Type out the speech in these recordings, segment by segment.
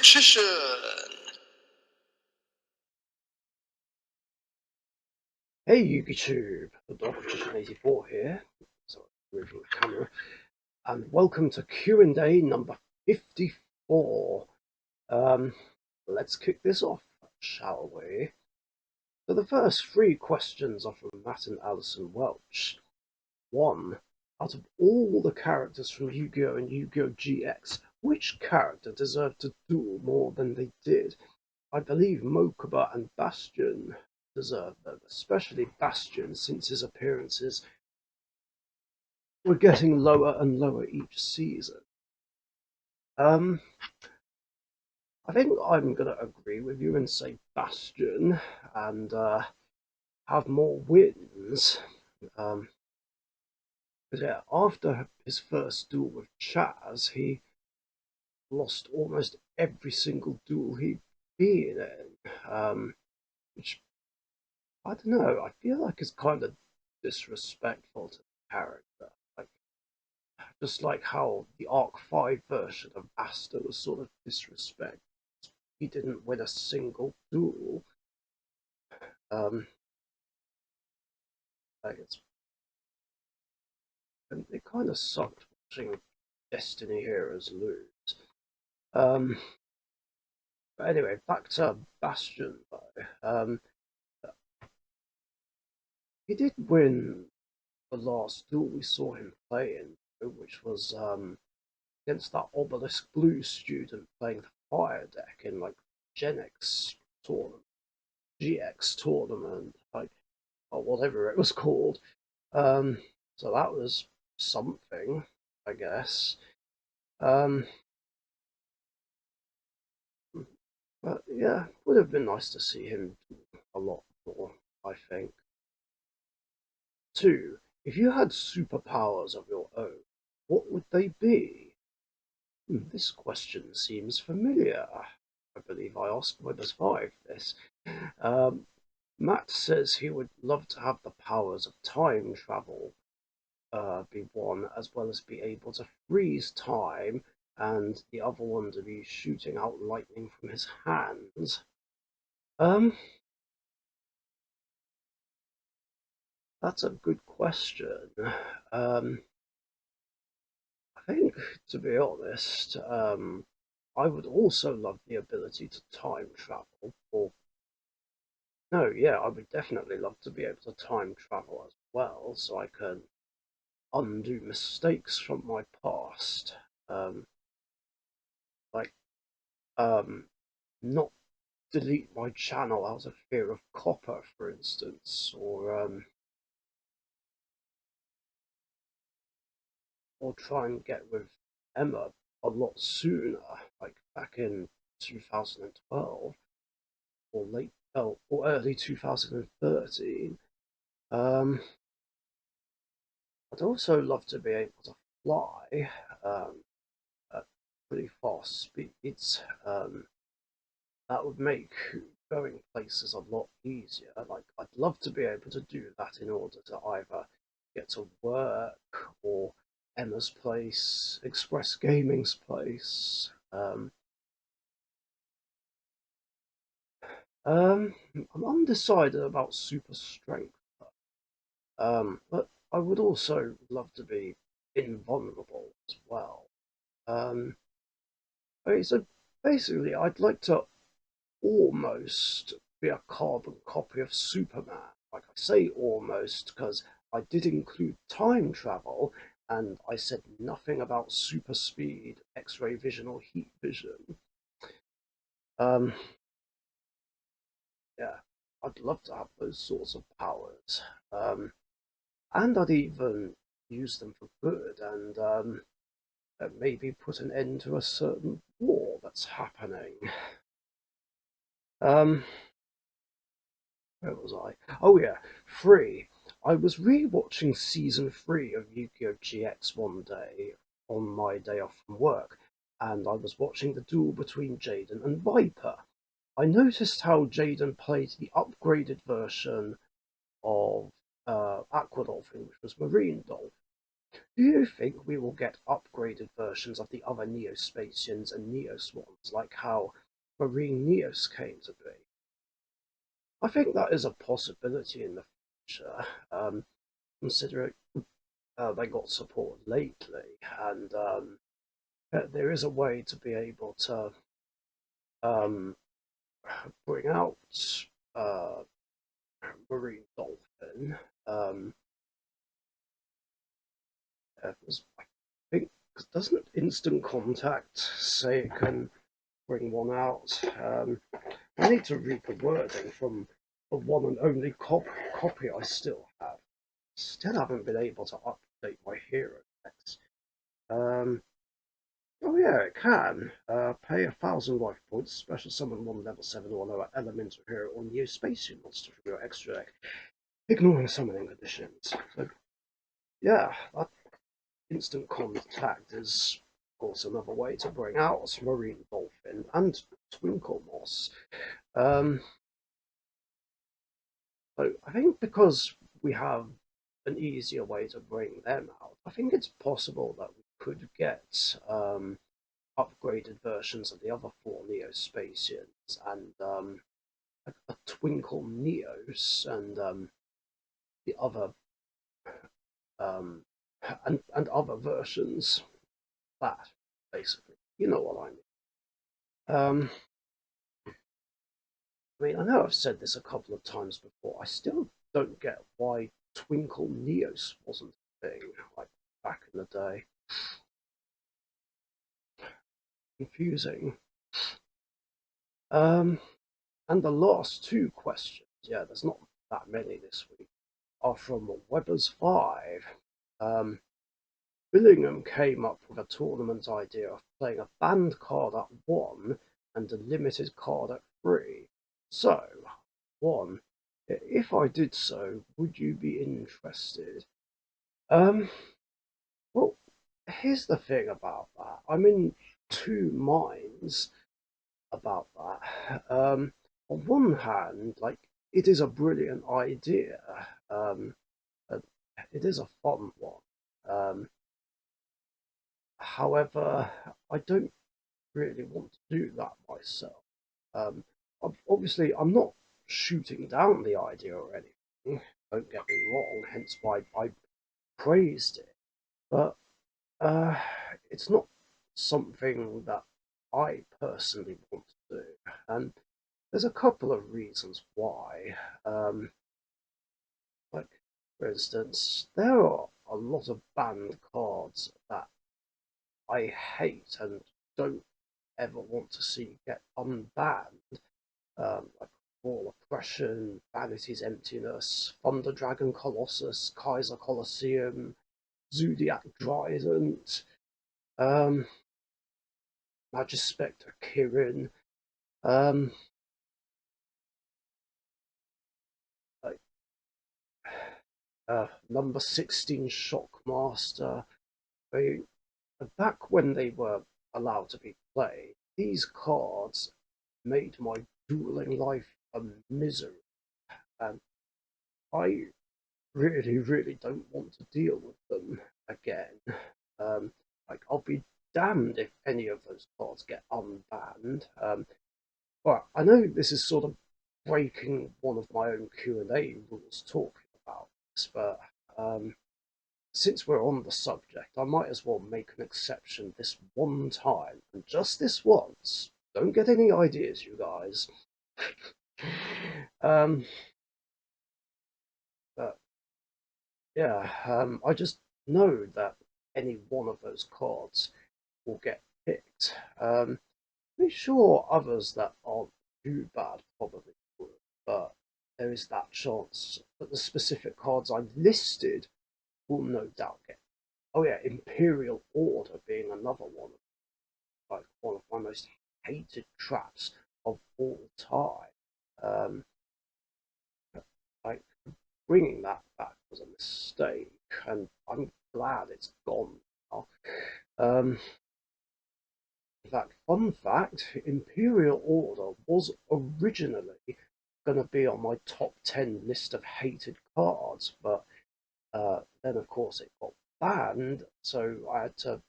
Richician. Hey YouTube, the Richician84 here. Sorry, moving the camera. And welcome to Q&A number 54. Let's kick this off, shall we? So the first three questions are from Matt and Alison Welch. 1. Out of all the characters from Yu-Gi-Oh! And Yu-Gi-Oh! GX, which character deserved to duel more than they did? I believe Mokuba and Bastion deserve them, especially Bastion, since his appearances were getting lower and lower each season. I think I'm going to agree with you and say Bastion and have more wins. Yeah, after his first duel with Chaz, he lost almost every single duel he'd been in, which, I don't know, I feel like is kind of disrespectful to the character. Like, just like how the Arc 5 version of Asta was sort of disrespect. He didn't win a single duel. And it kind of sucked watching Destiny Heroes lose. But anyway, back to Bastion though. He did win the last duel we saw him playing, which was against that Obelisk Blue student playing the Fire deck in like Gen X tournament, GX tournament, like or whatever it was called. So that was something, I guess. But yeah, would have been nice to see him do a lot more, I think. 2. If you had superpowers of your own, what would they be? This question seems familiar. I believe I asked Withers 5 this. Matt says he would love to have the powers of time travel be one, as well as be able to freeze time, and the other one to be shooting out lightning from his hands. That's a good question. I think, to be honest, I would also love the ability to time travel. Or no, yeah, I would definitely love to be able to time travel as well, so I can undo mistakes from my past. Like, not delete my channel out of fear of copper, for instance, or try and get with Emma a lot sooner, like back in 2012 or late or early 2013. I'd also love to be able to fly at pretty fast speeds. That would make going places a lot easier. Like, I'd love to be able to do that in order to either get to work or Emma's place, Express Gaming's place. I'm undecided about super strength, but I would also love to be invulnerable as well. Okay, so basically, I'd like to almost be a carbon copy of Superman. Like, I say almost because I did include time travel, and I said nothing about super speed, X-ray vision, or heat vision. Yeah, I'd love to have those sorts of powers. And I'd even use them for good and maybe put an end to a certain war that's happening. Where was I? Oh yeah, 3. I was re-watching season 3 of Yu-Gi-Oh! GX one day on my day off from work, and I was watching the duel between Jaden and Viper. I noticed how Jaden played the upgraded version of Aqua Dolphin, which was Marine Dolphin. Do you think we will get upgraded versions of the other Neospatians and Neoswans, like how Marine Neos came to be? I think that is a possibility in the future, considering they got support lately, and there is a way to be able to um, bring out uh, Marine Dolphin. Um, I think, doesn't Instant Contact say it can bring one out? I need to read the wording from the one and only copy I still have. Still haven't been able to update my hero decks. Oh yeah, it can. Pay 1,000 life points, special summon one level 7 or lower elemental hero or new spatial monster from your extra deck, ignoring summoning conditions. So yeah, that instant contact is of course another way to bring out Marine Dolphin and Twinkle Moss. Um, so I think because we have an easier way to bring them out, I think it's possible that we could get upgraded versions of the other four Neospatians and a Twinkle Neos and the other um, and other versions. That basically, you know what I mean. I mean, I know I've said this a couple of times before. I still don't get why Twinkle Neos wasn't a thing like back in the day. Confusing. Um, and the last two questions, yeah, there's not that many this week, are from Weber's 5. Um, Billingham came up with a tournament idea of playing a banned card at 1 and a limited card at 3. So, 1. If I did so, would you be interested? Um, well, here's the thing about that. I'm in two minds about that. On one hand, like, it is a brilliant idea. Um, uh, it is a fun one. However, I don't really want to do that myself. Um, obviously, I'm not shooting down the idea or anything. Don't get me wrong. Hence why I praised it. But uh, it's not something that I personally want to do. And there's a couple of reasons why. Like, for instance, there are a lot of banned cards that I hate and don't ever want to see get unbanned, like Wall Oppression, Vanity's Emptiness, Thunder Dragon Colossus, Kaiser Colosseum, Zodiac Dryadant, um, Magispectre Kirin, um, like, number 16 Shockmaster. I mean, back when they were allowed to be played, these cards made my dueling life a misery, and I really don't want to deal with them again. Um, like, I'll be damned if any of those cards get unbanned. But I know this is sort of breaking one of my own Q&A rules talking about this, but since we're on the subject, I might as well make an exception this one time, and just this once. Don't get any ideas, you guys. um, but yeah, I just know that any one of those cards will get picked. I'm sure others that aren't too bad probably would, but there is that chance that the specific cards I've listed will no doubt get. Oh yeah, Imperial Order being another one, like one of my most hated traps of all time. Um, like bringing that back was a mistake, and I'm glad it's gone now. Um, in fact, fun fact: Imperial Order was originally going to be on my top 10 list of hated cards, but then of course it got banned, so I had to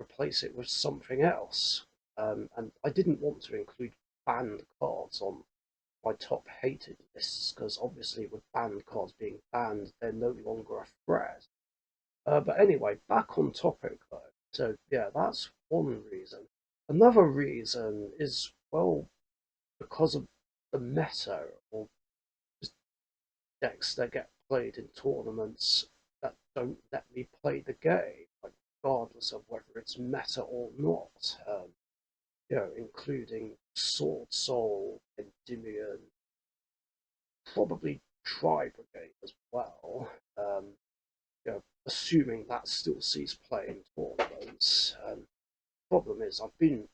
replace it with something else. And I didn't want to include banned cards on my top hated lists because obviously with banned cards being banned, they're no longer a threat. But anyway, back on topic though. So yeah, that's one reason. Another reason is, well, because of the meta, or just decks that get played in tournaments that don't let me play the game, like regardless of whether it's meta or not. Including Sword Soul, Endymion, probably Tri Brigade as well. Assuming that still sees play in tournaments. Problem is, I've been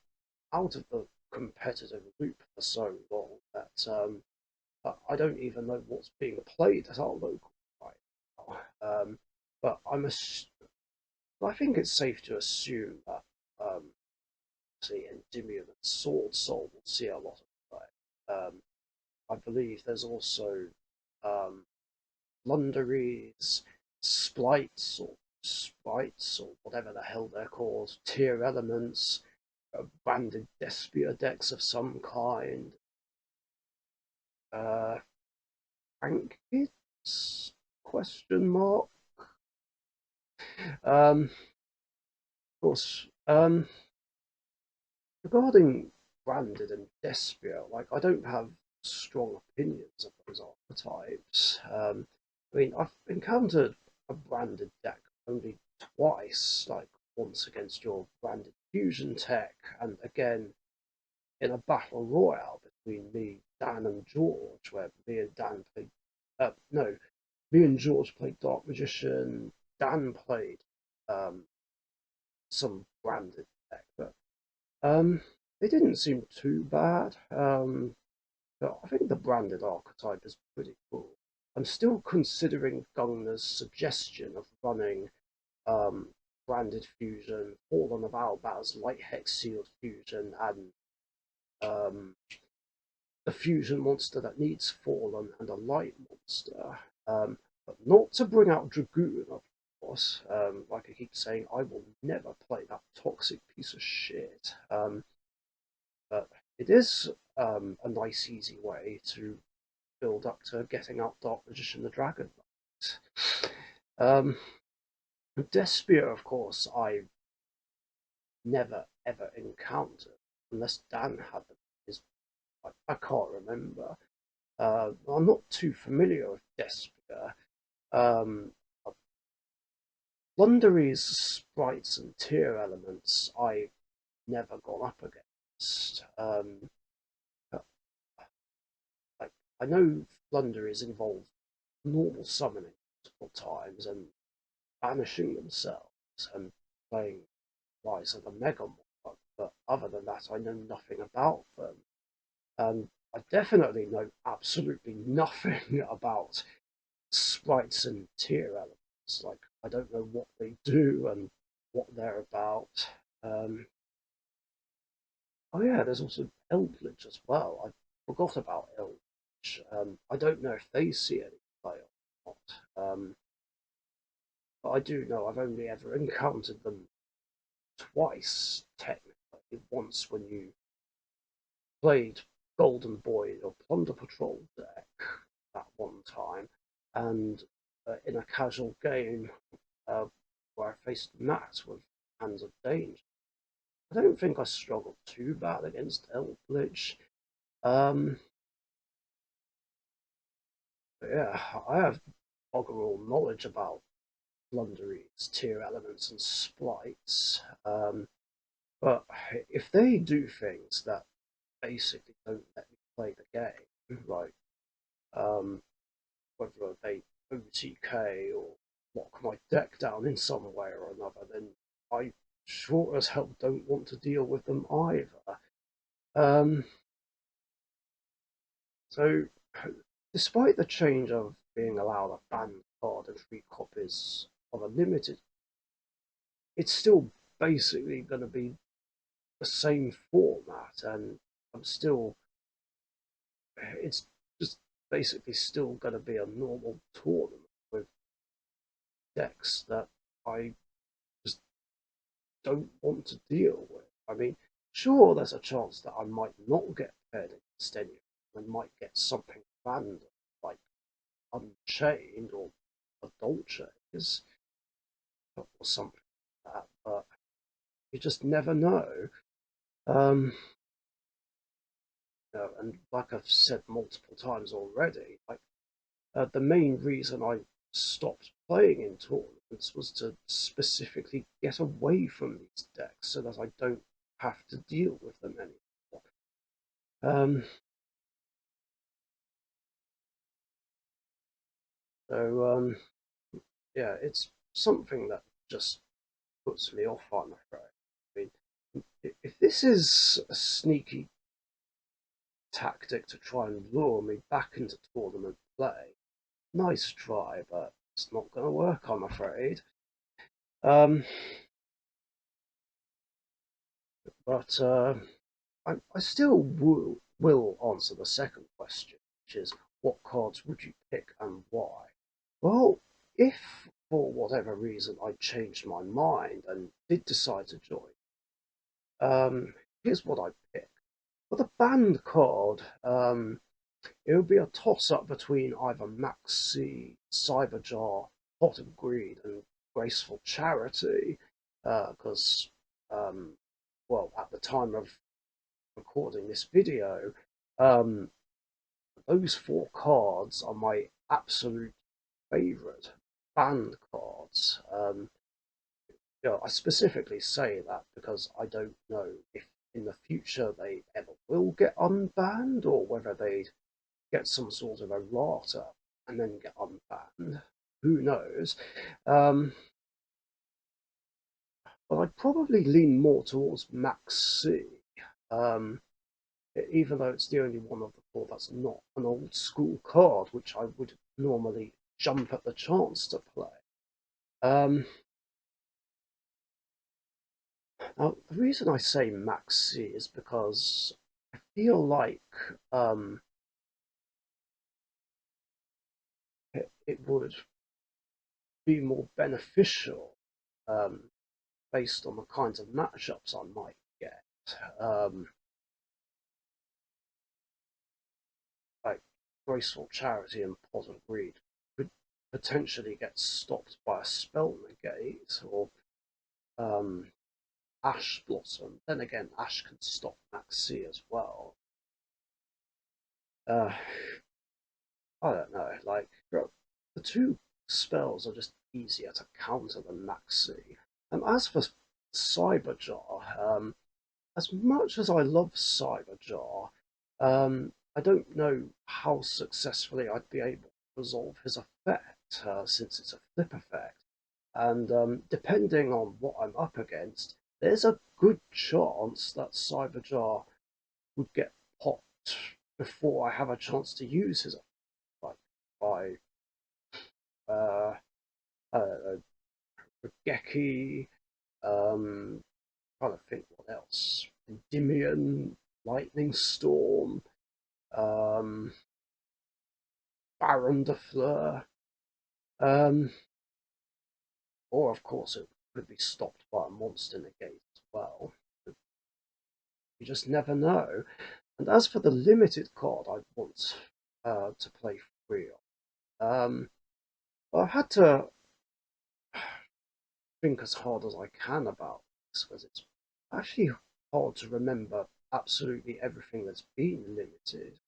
out of the competitive loop for so long that I don't even know what's being played at our local right now. But I think it's safe to assume that see Endymion and Sword Soul will see a lot of play. I believe there's also um, Lunderies, Sprites, or whatever the hell they're called, tier elements, branded Despia decks of some kind, uh, Ankits? Question mark. Of course, regarding branded and Despia, like I don't have strong opinions of those archetypes. I mean, I've encountered a branded deck only twice, like once against your branded fusion tech, and again in a battle royale between me, Dan, and George, where me and Dan played. No, me and George played Dark Magician. Dan played um, some branded deck, but they didn't seem too bad. But I think the branded archetype is pretty cool. I'm still considering Gungner's suggestion of running um, branded fusion, Fallen of Albaz, light hex sealed fusion, and um, the fusion monster that needs Fallen and a light monster. But not to bring out Dragoon, of course. Like I keep saying, I will never play that toxic piece of shit. But it is a nice, easy way to build up to getting out Dark Magician the Dragon Knight. Despia, of course, I never ever encountered, unless Dan had them. His, I can't remember. I'm not too familiar with Despia. Um, Lundery's sprites and tier elements I've never gone up against. Like I know Lundery's involved normal summoning multiple times and banishing themselves and playing Rise of the Megamorph, but other than that, I know nothing about them. And I definitely know absolutely nothing about sprites and tier elements. Like, I don't know what they do and what they're about. Um, oh, yeah, there's also Eldritch as well. I forgot about Eldritch. I don't know if they see any play or not. But I do know I've only ever encountered them twice, technically. Once when you played Golden Boy or Plunder Patrol deck that one time, and in a casual game uh, where I faced Matt with Hands of Danger. I don't think I struggled too bad against Eldritch. Um, but yeah, I have overall knowledge about Blunderies, tier elements, and sprites. But if they do things that basically don't let me play the game, like um, whether they OTK or lock my deck down in some way or another, then I sure as hell don't want to deal with them either. Um, so, despite the change of being allowed a banned card and 3 copies of a limited, it's still basically going to be the same format, and I'm still, it's just basically still going to be a normal tournament with decks that I just don't want to deal with. I mean, sure, there's a chance that I might not get paired in Extenuate and might get something random like Unchained or a Dolces or something like that, but you just never know. Um, and like I've said multiple times already, like the main reason I stopped playing in tournaments was to specifically get away from these decks so that I don't have to deal with them anymore. So yeah, it's something that just puts me off, I'm afraid. I mean, if this is a sneaky tactic to try and lure me back into tournament play, nice try, but it's not going to work, I'm afraid. Um, but I still will answer the second question, which is what cards would you pick and why? Well, if for whatever reason I changed my mind and did decide to join, here's what I'd pick. For the banned card, it would be a toss up between either Maxi, Cyberjar, Pot of Greed, and Graceful Charity, because, well, at the time of recording this video, um, those four cards are my absolute favourite banned cards. I specifically say that because I don't know if in the future they ever will get unbanned or whether they get some sort of errata and then get unbanned. Who knows? Um, but I'd probably lean more towards Max C. Um, Even though it's the only one of the four that's not an old school card, which I would normally jump at the chance to play. Um, Now, the reason I say Max C is because I feel like it would be more beneficial um, based on the kinds of matchups I might get. Um, like Graceful Charity and Pot of Greed could potentially get stopped by a spell negate or um, Ash Blossom. Then again, Ash can stop Maxi as well. Uh, I don't know. Like the two spells are just easier to counter than Maxi. And as for Cyberjar, as much as I love Cyberjar, I don't know how successfully I'd be able to resolve his effect, since it's a flip effect. And depending on what I'm up against, there's a good chance that Cyberjar would get popped before I have a chance to use his effect, like by uh, uh, Geki, trying to think what else. Endymion, Lightning Storm, um, Baron de Fleur, um, or of course it could be stopped by a monster negate as well. You just never know. And as for the limited card I want to play free on, I had to think as hard as I can about this because it's actually hard to remember absolutely everything that's been limited,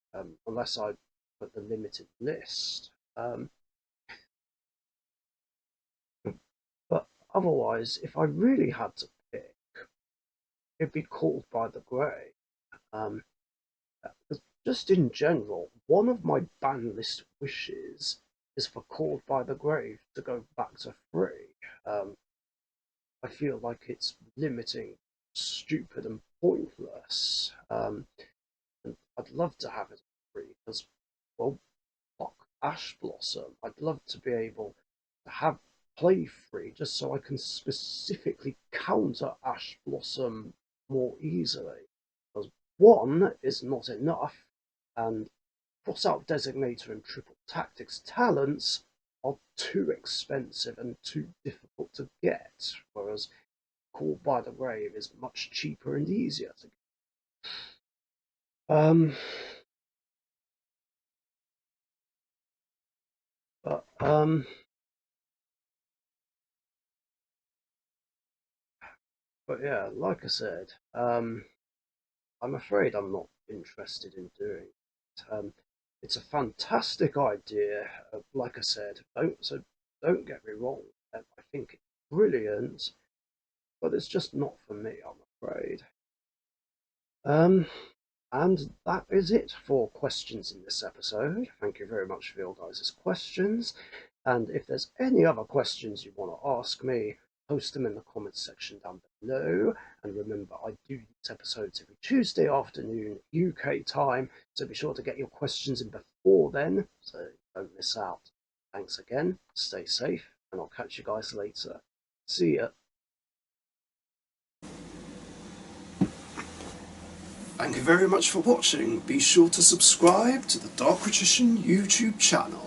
unless I put the limited list. But otherwise, if I really had to pick, it'd be Called by the Grey. Um, just in general, one of my ban list wishes is for Called by the Grave to go back to free. Um, I feel like it's limiting, stupid, and pointless. And I'd love to have it free because, well, fuck Ash Blossom. I'd love to be able to have play free just so I can specifically counter Ash Blossom more easily. Because one is not enough, and cross out Designator and Triple Tactics talents are too expensive and too difficult to get, whereas Call by the Grave is much cheaper and easier to get. But yeah, like I said, I'm afraid I'm not interested in doing it. It's a fantastic idea. Like I said, don't get me wrong. I think it's brilliant, but it's just not for me, I'm afraid. Um, and that is it for questions in this episode. Thank you very much for your guys' questions. And if there's any other questions you want to ask me, post them in the comments section down below. And remember, I do these episodes every Tuesday afternoon, UK time, so be sure to get your questions in before then, so don't miss out. Thanks again, stay safe, and I'll catch you guys later. See ya. Thank you very much for watching. Be sure to subscribe to the Richician YouTube channel.